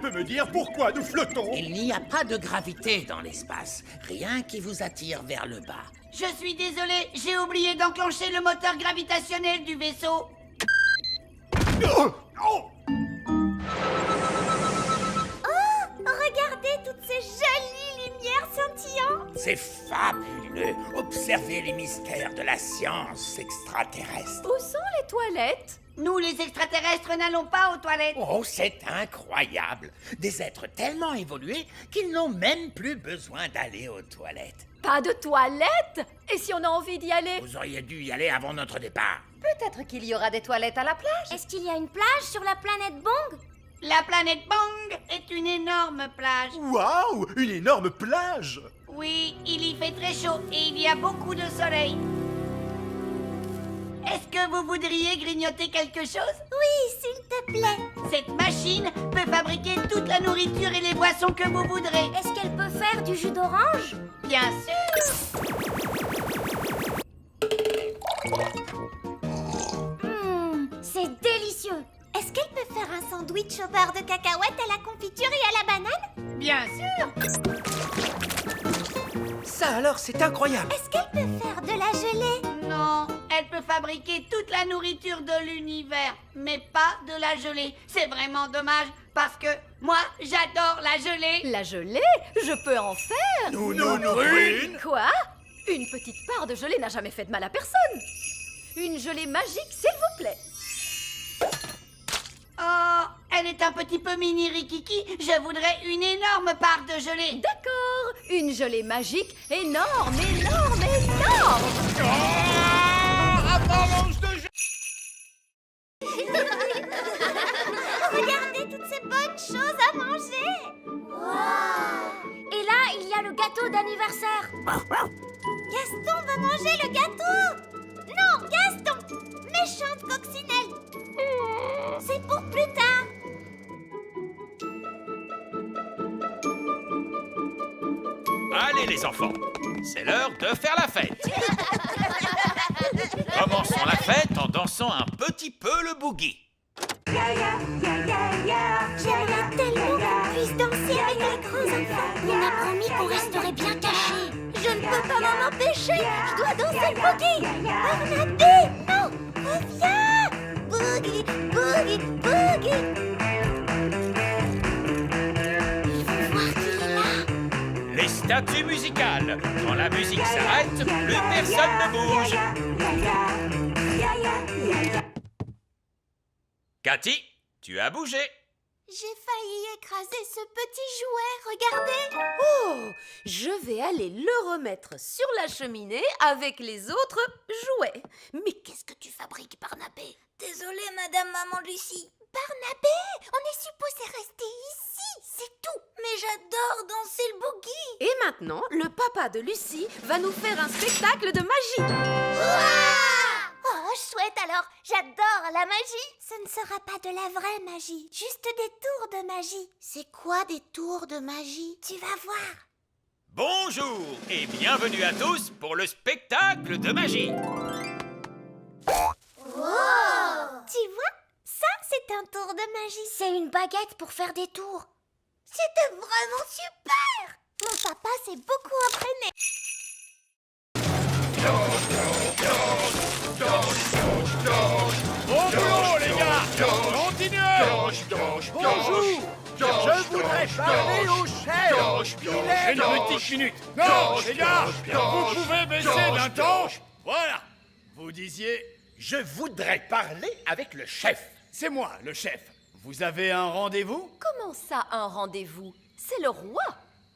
peux me dire pourquoi nous flottons? Il n'y a pas de gravité dans l'espace, rien qui vous attire vers le bas. Je suis désolé, j'ai oublié d'enclencher le moteur gravitationnel du vaisseau. Oh! Oh! Regardez toutes ces jolies lumières scintillantes. C'est fabuleux. Observez les mystères de la science extraterrestre. Où sont les toilettes? Nous, les extraterrestres, n'allons pas aux toilettes. Oh, c'est incroyable. Des êtres tellement évolués qu'ils n'ont même plus besoin d'aller aux toilettes. Pas de toilettes? Et si on a envie d'y aller? Vous auriez dû y aller avant notre départ. Peut-être qu'il y aura des toilettes à la plage. Est-ce qu'il y a une plage sur la planète Bong? La planète Bang est une énorme plage. Waouh! Une énorme plage! Oui, il y fait très chaud et il y a beaucoup de soleil. Est-ce que vous voudriez grignoter quelque chose? Oui, s'il te plaît. Cette machine peut fabriquer toute la nourriture et les boissons que vous voudrez. Est-ce qu'elle peut faire du jus d'orange? Bien sûr. C'est délicieux. Est-ce qu'elle peut faire un sandwich au beurre de cacahuète, à la confiture et à la banane? Bien sûr. Ça alors, c'est incroyable. Est-ce qu'elle peut faire de la gelée? Non, elle peut fabriquer toute la nourriture de l'univers, mais pas de la gelée. C'est vraiment dommage, parce que moi, j'adore la gelée. La gelée? Je peux en faire. Nous, Green! Quoi? Une petite part de gelée n'a jamais fait de mal à personne. Une gelée magique, s'il vous plaît. Oh, elle est un petit peu mini rikiki. Je voudrais une énorme part de gelée. D'accord, une gelée magique énorme, énorme, énorme. Avalanche de jeu! Regardez toutes ces bonnes choses à manger. Et là, il y a le gâteau d'anniversaire. Gaston va manger le gâteau. Non, Gaston, méchante coccinelle. C'est pour plus tard. Allez les enfants, c'est l'heure de faire la fête. Commençons la fête en dansant un petit peu le boogie. J'aimerais tellement qu'on puisse danser avec les grands enfants. On a promis qu'on resterait bien cachés. Je ne peux pas m'en empêcher. Je dois danser le boogie. Barnabé, non, reviens. Boogie, boogie, boogie. Ils vont voir qu'il est là. Les statues musicales. Quand la musique s'arrête, plus personne ne bouge. Cathy, tu as bougé. J'ai failli écraser ce petit jouet, regardez. Oh, je vais aller le remettre sur la cheminée avec les autres jouets. Mais qu'est-ce que tu fabriques, Barnabé? Désolée, Madame Maman Lucie. Barnabé, on est supposé rester ici, c'est tout. Mais j'adore danser le boogie. Et maintenant, le papa de Lucie va nous faire un spectacle de magie. Oh, chouette alors, j'adore la magie. Ce ne sera pas de la vraie magie, juste des tours de magie. C'est quoi des tours de magie? Tu vas voir. Bonjour et bienvenue à tous pour le spectacle de magie. Tu vois, ça c'est un tour de magie. C'est une baguette pour faire des tours. C'était vraiment super. Mon papa s'est beaucoup entraîné. Bon boulot, les gars! Continuez! Bonjour! Je voudrais parler au chef! Une petite minute! Non, les gars! Vous pouvez baisser d'un ton? Voilà! Vous disiez... Je voudrais parler avec le chef. C'est moi, le chef. Vous avez un rendez-vous? Comment ça, un rendez-vous? C'est le roi.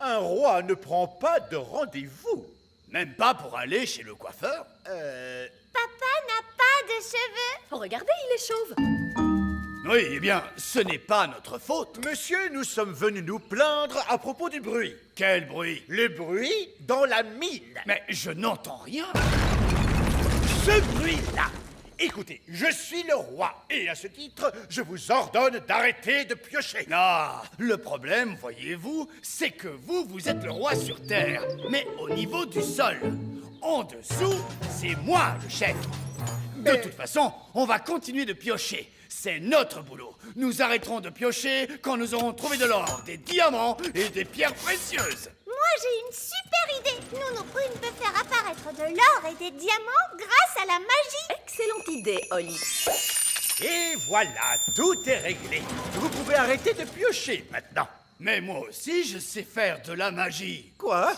Un roi ne prend pas de rendez-vous. Même pas pour aller chez le coiffeur? Papa n'a pas de cheveux. Regardez, il est chauve. Oui, eh bien, ce n'est pas notre faute. Monsieur, nous sommes venus nous plaindre à propos du bruit. Quel bruit? Le bruit dans la mine. Mais je n'entends rien. Ce bruit-là. Écoutez, je suis le roi, et à ce titre, je vous ordonne d'arrêter de piocher. Ah, le problème, voyez-vous, c'est que vous êtes le roi sur Terre, mais au niveau du sol. En dessous, c'est moi le chef. De toute façon, on va continuer de piocher. C'est notre boulot. Nous arrêterons de piocher quand nous aurons trouvé de l'or, des diamants et des pierres précieuses. Moi, j'ai une super idée. Nounou Brune peut faire apparaître de l'or et des diamants grâce à la magie. Excellente idée, Holly. Et voilà, tout est réglé. Vous pouvez arrêter de piocher maintenant. Mais moi aussi, je sais faire de la magie. Quoi?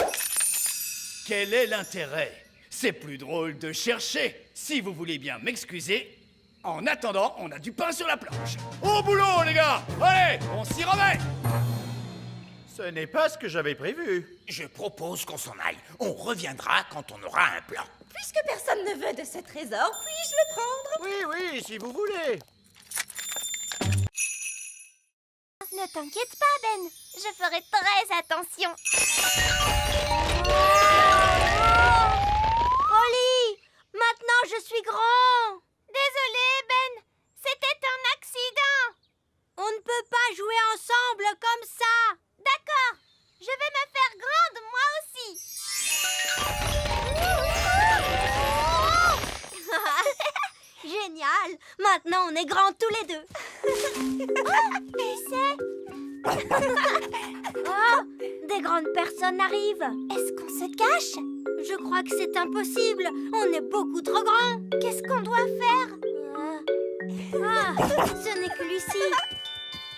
Quel est l'intérêt? C'est plus drôle de chercher. Si vous voulez bien m'excuser, en attendant, on a du pain sur la planche. Au boulot, les gars! Allez, on s'y remet! Ce n'est pas ce que j'avais prévu. Je propose qu'on s'en aille. On reviendra quand on aura un plan. Puisque personne ne veut de ce trésor, puis-je le prendre? Oui, si vous voulez. Ne t'inquiète pas, Ben. Je ferai très attention. Holly, maintenant je suis grand. Désolé, Ben. C'était un accident. On ne peut pas jouer ensemble comme ça. D'accord. Je vais me faire grande, moi aussi. Génial. Maintenant, on est grands tous les deux. Et c'est... Oh, des grandes personnes arrivent. Est-ce qu'on se cache? Je crois que c'est impossible. On est beaucoup trop grands. Qu'est-ce qu'on doit faire? Ce n'est que Lucie.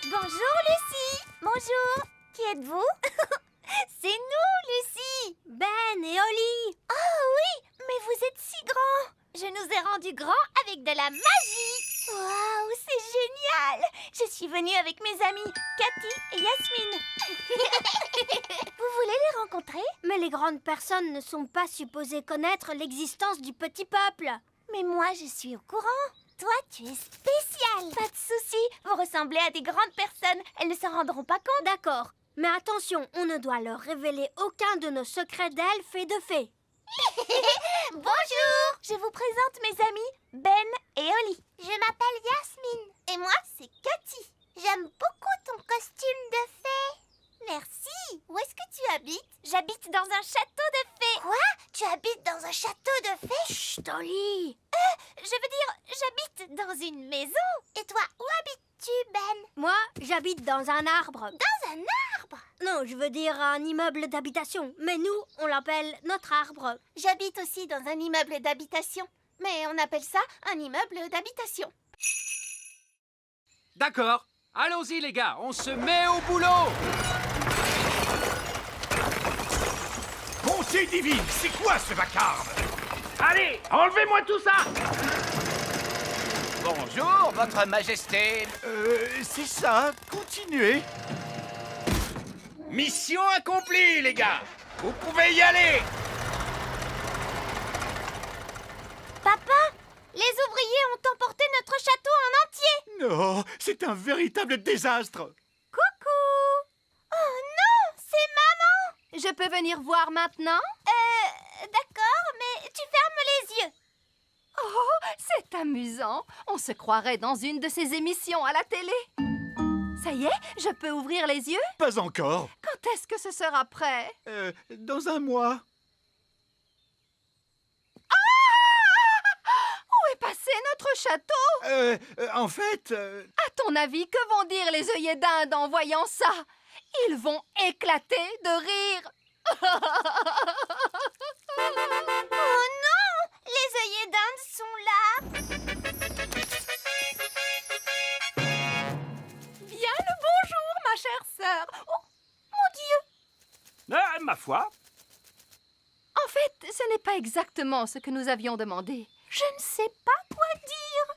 Bonjour, Lucie. Bonjour. Qui êtes-vous? C'est nous, Lucie. Ben et Holly. Oh oui, mais vous êtes si grands. Je nous ai rendus grands avec de la magie. Waouh, c'est génial. Je suis venue avec mes amis, Cathy et Yasmine. Vous voulez les rencontrer? Mais les grandes personnes ne sont pas supposées connaître l'existence du petit peuple. Mais moi, je suis au courant. Toi, tu es spécial. Pas de souci, vous ressemblez à des grandes personnes. Elles ne s'en rendront pas compte. D'accord, mais attention, on ne doit leur révéler aucun de nos secrets d'elfes et de fées. Bonjour. Je vous présente mes amis, Ben et Holly. Je m'appelle Yasmine. Et moi, c'est Cathy. J'aime beaucoup ton costume de fée. Merci. Où est-ce que tu habites? J'habite dans un château de fées. Quoi? Tu habites dans un château de fées? Chut, Holly. Je veux dire, j'habite dans une maison. Et toi, où habites-tu, Ben? Moi, j'habite dans un arbre. Dans un arbre? Non, je veux dire un immeuble d'habitation. Mais nous, on l'appelle notre arbre. J'habite aussi dans un immeuble d'habitation. Mais on appelle ça un immeuble d'habitation. D'accord. Allons-y, les gars. On se met au boulot. Bonté divine, c'est quoi ce vacarme? Allez, enlevez-moi tout ça! Bonjour, votre majesté. C'est ça, continuez. Mission accomplie, les gars! Vous pouvez y aller! Papa, les ouvriers ont emporté notre château en entier. Non, c'est un véritable désastre. Coucou. Oh non, c'est maman. Je peux venir voir maintenant? D'accord, mais tu fermes les yeux. Oh, c'est amusant. On se croirait dans une de ces émissions à la télé. Ça y est, je peux ouvrir les yeux? Pas encore. Quand est-ce que ce sera prêt? Dans un mois. Où est passé notre château? En fait... À ton avis, que vont dire les œillets d'Inde en voyant ça? Ils vont éclater de rire. Oh non, les œillets d'Inde sont là. Bien le bonjour, ma chère sœur. Oh, mon Dieu! Ma foi, En fait, ce n'est pas exactement ce que nous avions demandé. Je ne sais pas quoi dire.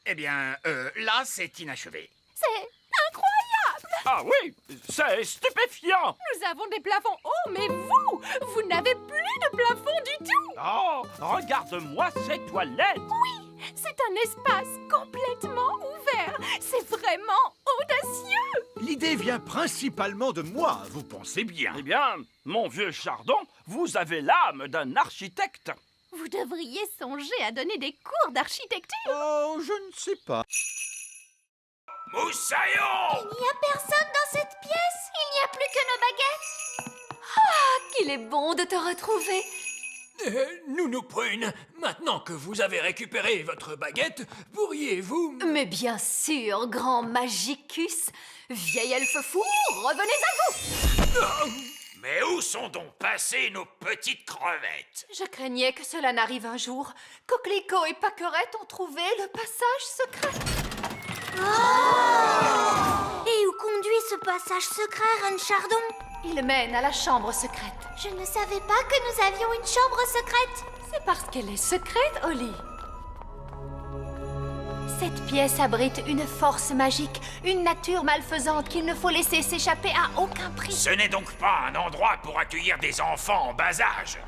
Eh bien, là, c'est inachevé. C'est incroyable! ah oui, c'est stupéfiant! Nous avons des plafonds hauts, mais vous n'avez plus de plafond du tout! Oh, regarde-moi ces toilettes! Oui, c'est un espace complètement ouvert. C'est vraiment audacieux! L'idée vient principalement de moi, vous pensez bien. Eh bien, mon vieux Chardon, vous avez l'âme d'un architecte. Vous devriez songer à donner des cours d'architecture. Oh, je ne sais pas. Moussaillon! Il n'y a personne dans cette pièce. Il n'y a plus que nos baguettes. Qu'il est bon de te retrouver. Nounou Prune, maintenant que vous avez récupéré votre baguette, pourriez-vous... Mais bien sûr, grand Magicus. Vieil elfe fou, revenez à vous. Mais où sont donc passées nos petites crevettes? Je craignais que cela n'arrive un jour. Coquelicot et Paquerette ont trouvé le passage secret. Et où conduit ce passage secret, Reine Chardon? Il mène à la chambre secrète. Je ne savais pas que nous avions une chambre secrète. C'est parce qu'elle est secrète, Holly. Cette pièce abrite une force magique, une nature malfaisante qu'il ne faut laisser s'échapper à aucun prix. Ce n'est donc pas un endroit pour accueillir des enfants en bas âge.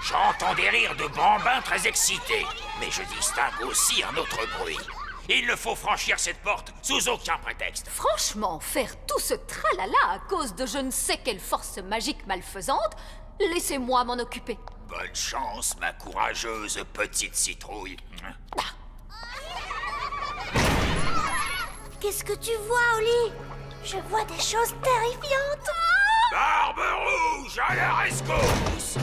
J'entends des rires de bambins très excités, mais je distingue aussi un autre bruit. Il ne faut franchir cette porte sous aucun prétexte. Franchement, faire tout ce tralala à cause de je ne sais quelle force magique malfaisante, laissez-moi m'en occuper. Bonne chance, ma courageuse petite citrouille. Qu'est-ce que tu vois, Holly? Je vois des choses terrifiantes. Barbe rouge à la rescousse!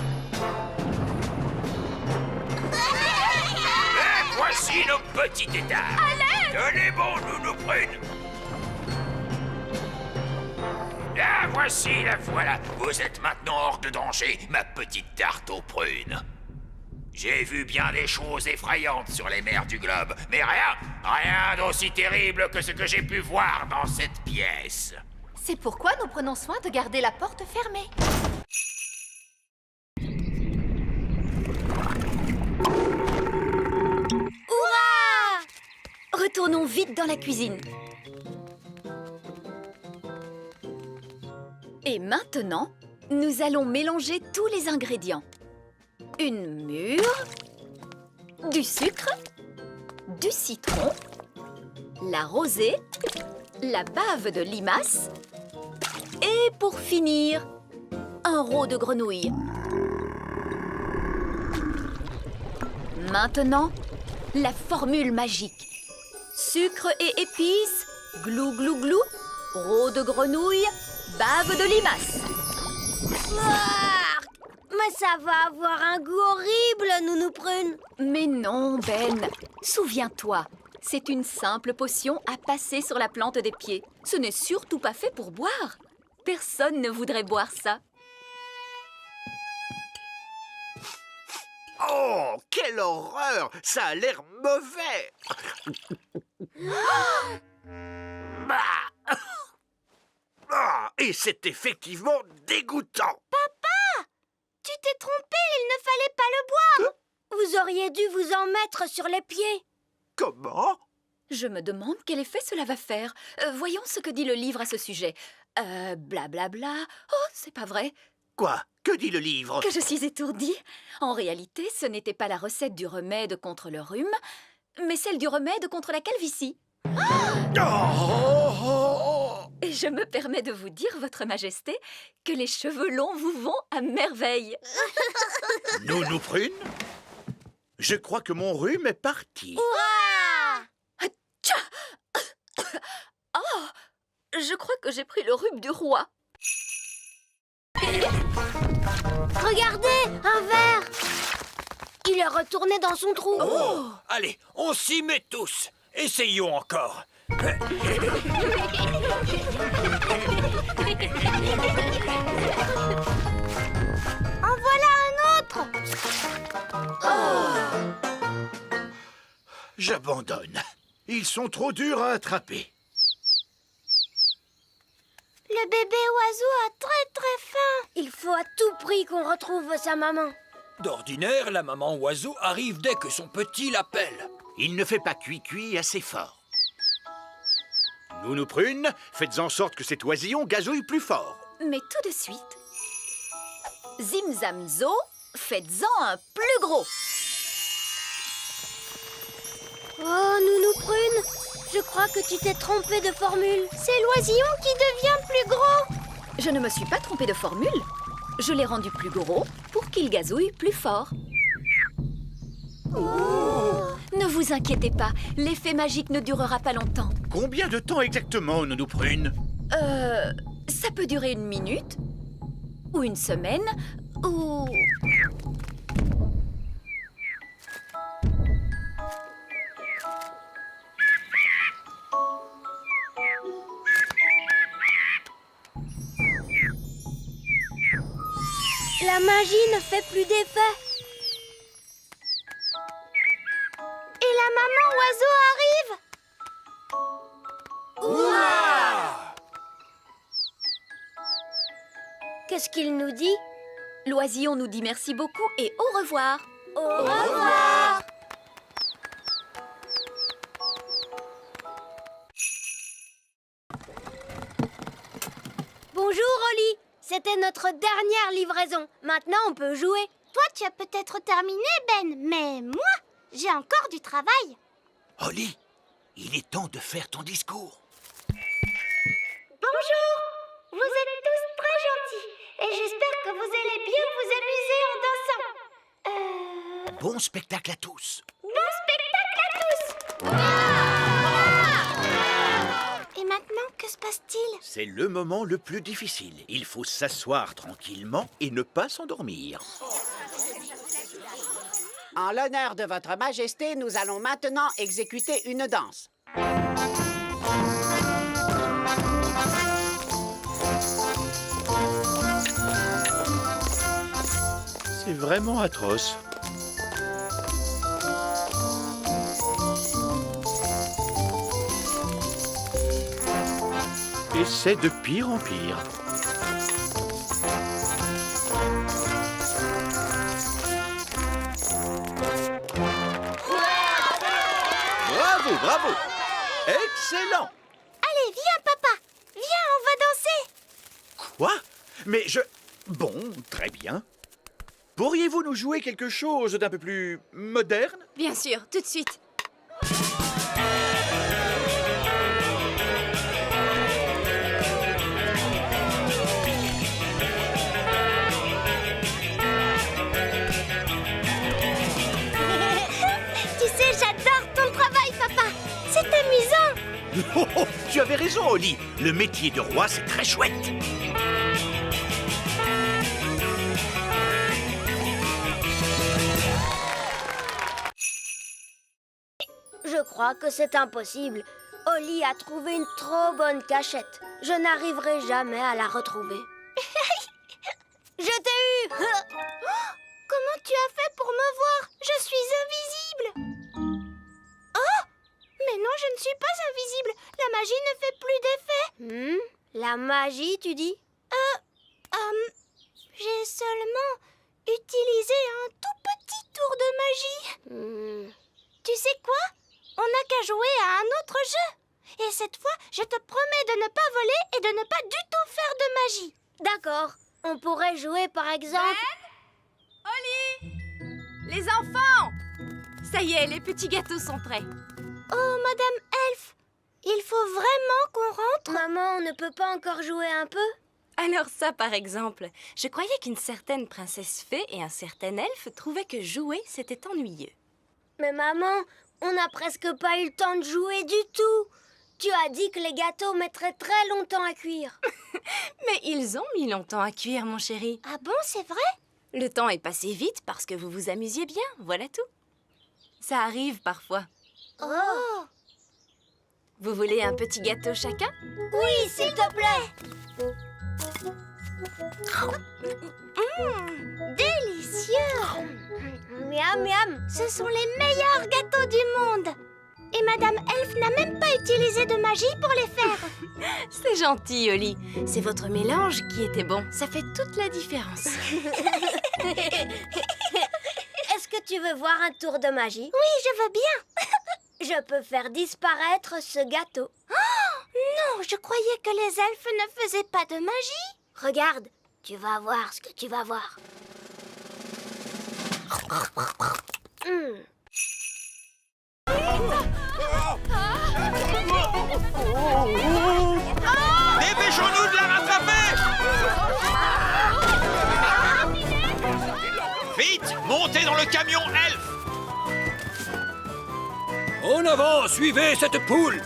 Et voici nos petits étages. Tenez bon, Nounou Prune. La voici, la voilà. Vous êtes maintenant hors de danger, ma petite tarte aux prunes. J'ai vu bien des choses effrayantes sur les mers du globe, mais rien d'aussi terrible que ce que j'ai pu voir dans cette pièce. C'est pourquoi nous prenons soin de garder la porte fermée. Retournons vite dans la cuisine. Et maintenant, nous allons mélanger tous les ingrédients. Une mûre, du sucre, du citron, la rosée, la bave de limace et pour finir, un rot de grenouille. Maintenant, la formule magique. Sucre et épices, glou glou glou, rot de grenouille, bave de limace. Mais ça va avoir un goût horrible, Nounou Prune. Mais non, Ben. Souviens-toi, c'est une simple potion à passer sur la plante des pieds. Ce n'est surtout pas fait pour boire. Personne ne voudrait boire ça. Oh, quelle horreur! Ça a l'air mauvais! Et c'est effectivement dégoûtant! Tu t'es trompé, il ne fallait pas le boire. Vous auriez dû vous en mettre sur les pieds. Comment? Je me demande quel effet cela va faire. Voyons ce que dit le livre à ce sujet. Blablabla. Oh, c'est pas vrai. Quoi? Que dit le livre? Que je suis étourdie. En réalité, ce n'était pas la recette du remède contre le rhume, mais celle du remède contre la calvitie. Et je me permets de vous dire, Votre Majesté, que les cheveux longs vous vont à merveille. Nounou Prune? Je crois que mon rhume est parti. Oh, je crois que j'ai pris le rhume du roi. Regardez, un verre. Il est retourné dans son trou. Oh, allez, on s'y met tous. Essayons encore. En voilà un autre. J'abandonne. Ils sont trop durs à attraper. Le bébé oiseau a très faim. Il faut à tout prix qu'on retrouve sa maman. D'ordinaire, la maman oiseau arrive dès que son petit l'appelle. Il ne fait pas cuit assez fort. Nounou Prune, faites en sorte que cet oisillon gazouille plus fort. Mais tout de suite, Zimzamzo, faites-en un plus gros. Oh, Nounou Prune, je crois que tu t'es trompée de formule. C'est l'oisillon qui devient plus gros. Je ne me suis pas trompée de formule. Je l'ai rendu plus gros pour qu'il gazouille plus fort. Ne vous inquiétez pas, l'effet magique ne durera pas longtemps. Combien de temps exactement, Nounou Prune? Ça peut durer 1 minute, ou 1 semaine, Ouh. La magie ne fait plus d'effet. Et la maman oiseau arrive. Ouah! Qu'est-ce qu'il nous dit? L'oisillon nous dit merci beaucoup et au revoir. Au revoir. Bonjour Oli, c'était notre dernière livraison. Maintenant on peut jouer. Toi tu as peut-être terminé Ben, mais moi j'ai encore du travail. Holly, il est temps de faire ton discours. Bonjour, vous êtes tous très gentils et j'espère que vous allez bien vous amuser en dansant. Bon spectacle à tous. Bon spectacle à tous. Et maintenant, que se passe-t-il? C'est le moment le plus difficile. Il faut s'asseoir tranquillement et ne pas s'endormir. En l'honneur de votre majesté, nous allons maintenant exécuter une danse. C'est vraiment atroce. Et c'est de pire en pire. Bravo, bravo! Excellent! Allez, viens papa, viens, on va danser. Quoi? Mais je... Bon, très bien. Pourriez-vous nous jouer quelque chose d'un peu plus moderne? Bien sûr, tout de suite. Tu sais, j'adore ton travail papa. C'est amusant. Oh, oh, tu avais raison, Holly. Le métier de roi, c'est très chouette. Je crois que c'est impossible. Oli a trouvé une trop bonne cachette. Je n'arriverai jamais à la retrouver. Je t'ai eu. Comment tu as fait pour me voir? Je suis invisible. Oh! Mais non, je ne suis pas invisible. La magie ne fait plus d'effet. La magie, tu dis? J'ai seulement utilisé un tout petit tour de magie. Tu sais quoi? On n'a qu'à jouer à un autre jeu. Et cette fois, je te promets de ne pas voler et de ne pas du tout faire de magie. D'accord. On pourrait jouer par exemple... Oli! Les enfants! Ça y est, les petits gâteaux sont prêts. Oh, Madame Elf, il faut vraiment qu'on rentre. Maman, on ne peut pas encore jouer un peu? Alors ça, par exemple, je croyais qu'une certaine princesse fée et un certain elfe trouvaient que jouer, c'était ennuyeux. Mais maman, on n'a presque pas eu le temps de jouer du tout. Tu as dit que les gâteaux mettraient très longtemps à cuire. Mais ils ont mis longtemps à cuire, mon chéri. Ah bon, c'est vrai? Le temps est passé vite parce que vous vous amusiez bien, voilà tout. Ça arrive parfois. Oh! Vous voulez un petit gâteau chacun? Oui, s'il te plaît. Délicieux. Miam, miam. Ce sont les meilleurs gâteaux du monde. Et Madame Elf n'a même pas utilisé de magie pour les faire. C'est gentil, Oli. C'est votre mélange qui était bon. Ça fait toute la différence. Est-ce que tu veux voir un tour de magie? Oui, je veux bien. Je peux faire disparaître ce gâteau. Oh, non, je croyais que les elfes ne faisaient pas de magie. Regarde, tu vas voir ce que tu vas voir. Dépêchons-nous de la rattraper! Vite, montez dans le camion elfe! En avant, suivez cette poule!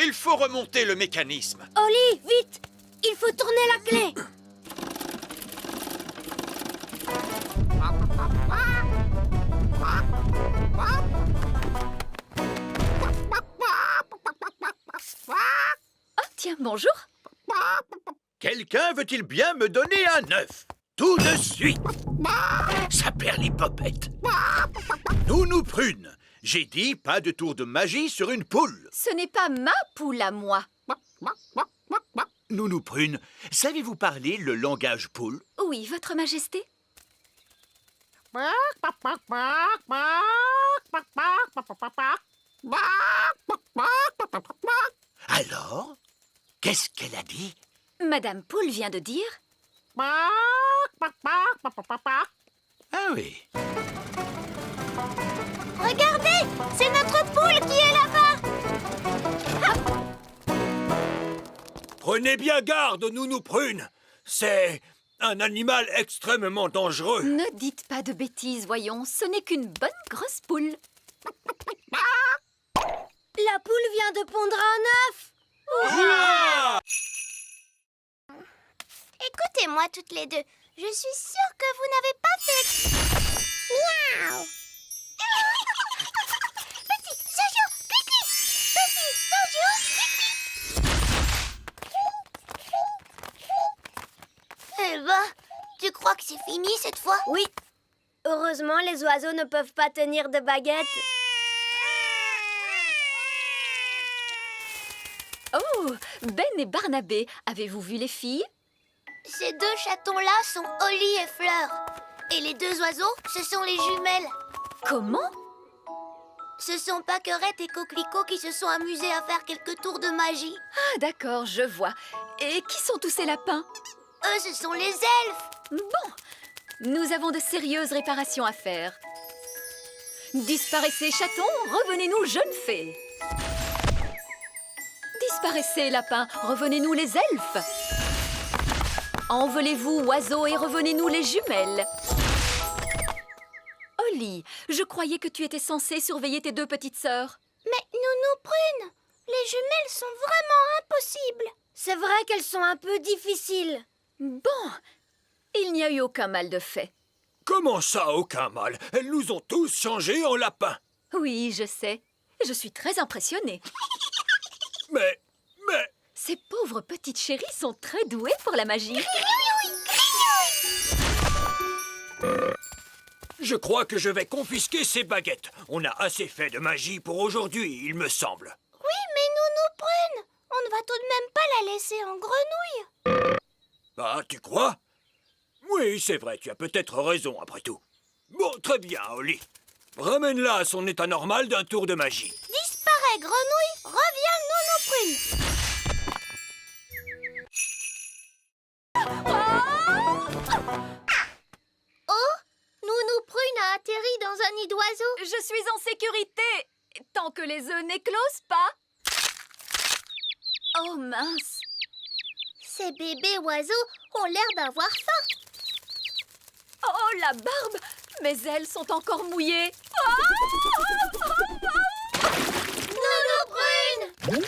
Il faut remonter le mécanisme. Oli, vite! Il faut tourner la clé. Oh, tiens, bonjour. Quelqu'un veut-il bien me donner un œuf? Tout de suite. Ça perd les popettes. Nounou Prune, j'ai dit pas de tour de magie sur une poule. Ce n'est pas ma poule à moi. Nounou Prune, savez-vous parler le langage poule? Oui, Votre Majesté. Alors, qu'est-ce qu'elle a dit? Madame Poule vient de dire... Ah oui. Regardez, c'est notre poule qui est là-bas. Prenez bien garde, Nounou Prune. C'est un animal extrêmement dangereux. Ne dites pas de bêtises, voyons. Ce n'est qu'une bonne grosse poule. La poule vient de pondre un œuf. Écoutez-moi toutes les deux. Je suis sûre que vous n'avez pas fait... Miaou. Petit Jojo, pipi. Petit Jojo, pipi. Eh ben, tu crois que c'est fini cette fois? Oui. Heureusement, les oiseaux ne peuvent pas tenir de baguette. Oh, Ben et Barnabé, avez-vous vu les filles? Ces deux chatons-là sont Oli et Fleur. Et les deux oiseaux, ce sont les jumelles. Comment? Ce sont Pâquerette et Coquelicot qui se sont amusés à faire quelques tours de magie. Ah, d'accord, je vois. Et qui sont tous ces lapins? Eux, ce sont les elfes. Bon, nous avons de sérieuses réparations à faire. Disparaissez, chatons, revenez-nous, jeunes fées. Disparaissez, lapins, revenez-nous, les elfes. Envolez-vous, oiseaux, et revenez-nous, les jumelles. Oli, je croyais que tu étais censée surveiller tes deux petites sœurs. Mais Nounou Prune, les jumelles sont vraiment impossibles. C'est vrai qu'elles sont un peu difficiles. Bon, il n'y a eu aucun mal de fait. Comment ça, aucun mal? Elles nous ont tous changés en lapins. Oui, je sais. Je suis très impressionnée. Mais... Ces pauvres petites chéries sont très douées pour la magie. Je crois que je vais confisquer ces baguettes. On a assez fait de magie pour aujourd'hui, il me semble. Oui, mais Nounou Prune, on ne va tout de même pas la laisser en grenouille. Ah, tu crois? Oui, c'est vrai, tu as peut-être raison après tout. Bon, très bien, Oli. Ramène-la à son état normal d'un tour de magie. Disparaît, grenouille, reviens, Nounou Prune. Oh, Nounou Prune a atterri dans un nid d'oiseaux. Je suis en sécurité, tant que les œufs n'éclosent pas. Oh mince. Ces bébés oiseaux ont l'air d'avoir faim. Oh, la barbe. Mes ailes sont encore mouillées. Nounou Prune!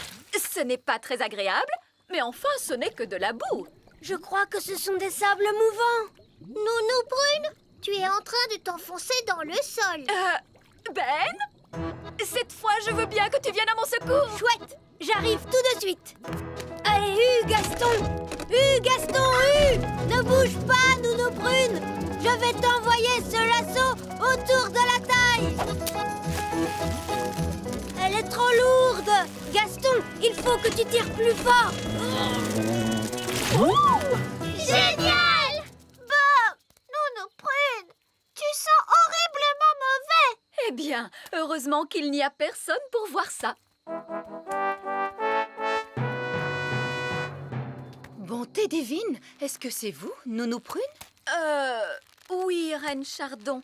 Ce n'est pas très agréable, mais enfin, ce n'est que de la boue. Je crois que ce sont des sables mouvants. Nounou Prune, tu es en train de t'enfoncer dans le sol. Ben? Cette fois, je veux bien que tu viennes à mon secours. Chouette, j'arrive tout de suite. Allez, Gaston! Gaston, ne bouge pas, Nounou Prune. Je vais t'envoyer ce lasso autour de la taille. Elle est trop lourde. Gaston, il faut que tu tires plus fort. Génial! Bon, Nounou Prune, tu sens horriblement mauvais. Eh bien, heureusement qu'il n'y a personne pour voir ça. Bonté divine, est-ce que c'est vous, Nounou Prune? Oui, Reine Chardon.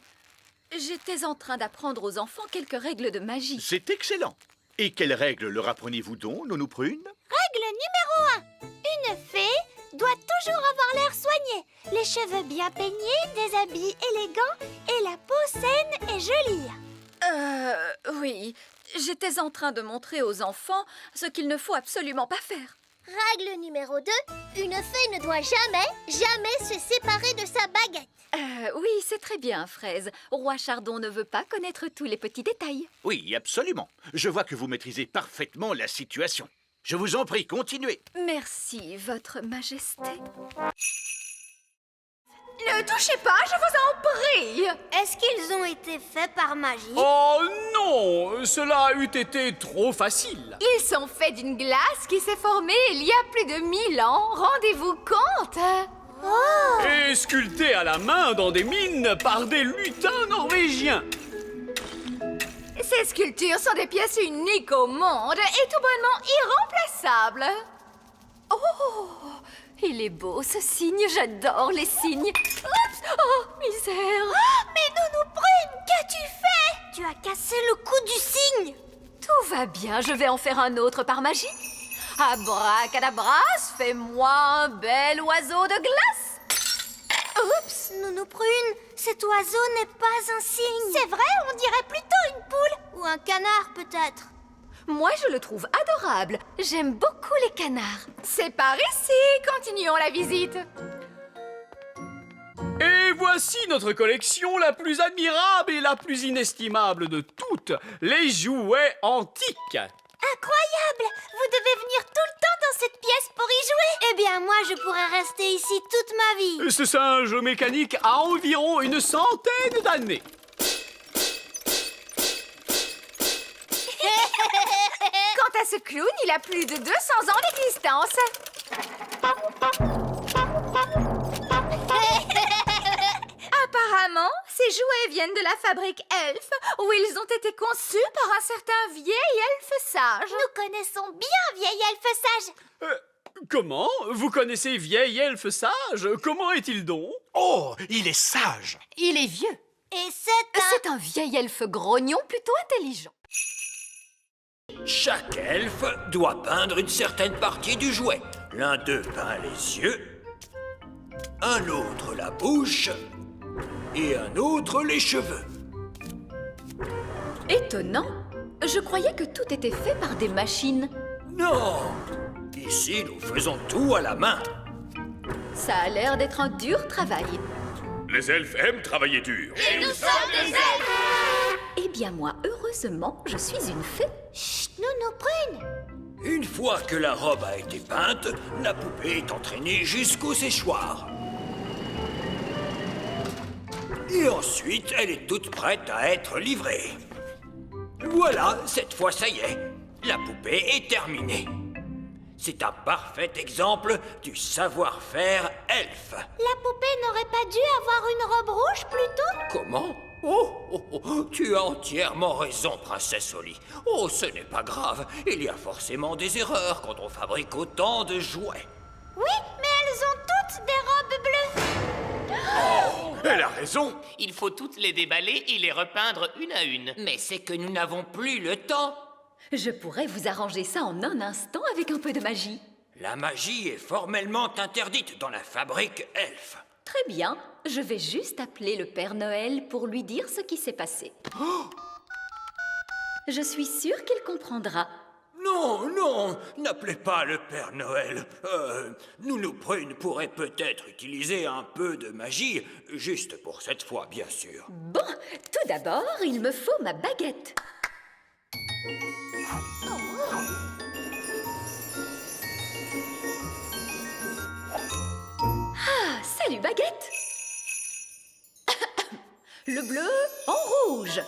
J'étais en train d'apprendre aux enfants quelques règles de magie. C'est excellent. Et quelles règles leur apprenez-vous donc, Nounou Prune? Règle numéro 1. Une fée doit toujours avoir l'air soigné, les cheveux bien peignés, des habits élégants et la peau saine et jolie. Oui, j'étais en train de montrer aux enfants ce qu'il ne faut absolument pas faire. Règle numéro 2, une fée ne doit jamais se séparer de sa baguette. Oui, c'est très bien, Fraise. Roi Chardon ne veut pas connaître tous les petits détails. Oui, absolument. Je vois que vous maîtrisez parfaitement la situation. Je vous en prie, continuez. Merci, Votre Majesté. Ne touchez pas, je vous en prie! Est-ce qu'ils ont été faits par magie? Oh non, cela eût été trop facile. Ils sont faits d'une glace qui s'est formée il y a plus de 1000 ans, rendez-vous compte? Et sculpté à la main dans des mines par des lutins norvégiens. Ces sculptures sont des pièces uniques au monde et tout bonnement irremplaçables. Oh, il est beau ce cygne, j'adore les cygnes. Oups, oh, misère. Mais Nounou Prune, qu'as-tu fait? Tu as cassé le cou du cygne. Tout va bien, je vais en faire un autre par magie. Abracadabras, fais-moi un bel oiseau de glace. Oups, Nounou Prune, cet oiseau n'est pas un cygne. C'est vrai, on dirait plutôt une poule. Ou un canard, peut-être. Moi, je le trouve adorable. J'aime beaucoup les canards. C'est par ici, continuons la visite. Et voici notre collection la plus admirable et la plus inestimable de toutes, les jouets antiques. Incroyable! Vous devez venir tout le temps dans cette pièce pour y jouer. Eh bien, moi, je pourrais rester ici toute ma vie. Ce singe mécanique a environ une centaine d'années. Quant à ce clown, il a plus de 200 ans d'existence. Apparemment, ces jouets viennent de la fabrique Elf, où ils ont été conçus par un certain vieil elfe sage. Nous connaissons bien vieil elfe sage. Comment? Vous connaissez vieil elfe sage? Comment est-il donc? Oh, il est sage. Il est vieux. Et C'est un vieil elfe grognon plutôt intelligent. Chaque elfe doit peindre une certaine partie du jouet. L'un d'eux peint les yeux, un autre la bouche et un autre les cheveux. Étonnant. Je croyais que tout était fait par des machines. Non! Ici, nous faisons tout à la main. Ça a l'air d'être un dur travail. Les elfes aiment travailler dur. Et nous sommes des elfes. Eh bien moi, heureusement, je suis une fée. Chut, Nounou Prune. Une fois que la robe a été peinte, la poupée est entraînée jusqu'au séchoir. Et ensuite, elle est toute prête à être livrée. Voilà, cette fois, ça y est. La poupée est terminée. C'est un parfait exemple du savoir-faire elfe. La poupée n'aurait pas dû avoir une robe rouge plutôt? Comment? Oh, tu as entièrement raison, princesse Oli. Oh, ce n'est pas grave. Il y a forcément des erreurs quand on fabrique autant de jouets. Oui, mais elles ont toutes des robes bleues. Oh, elle a raison. Il faut toutes les déballer et les repeindre une à une. Mais c'est que nous n'avons plus le temps. Je pourrais vous arranger ça en un instant avec un peu de magie. La magie est formellement interdite dans la fabrique elfe. Très bien, je vais juste appeler le Père Noël pour lui dire ce qui s'est passé. Je suis sûre qu'il comprendra. Non, n'appelez pas le Père Noël. Nounou Prune pourrait peut-être utiliser un peu de magie, juste pour cette fois, bien sûr. Bon, tout d'abord, il me faut ma baguette. Ah, salut baguette. Le bleu en rouge.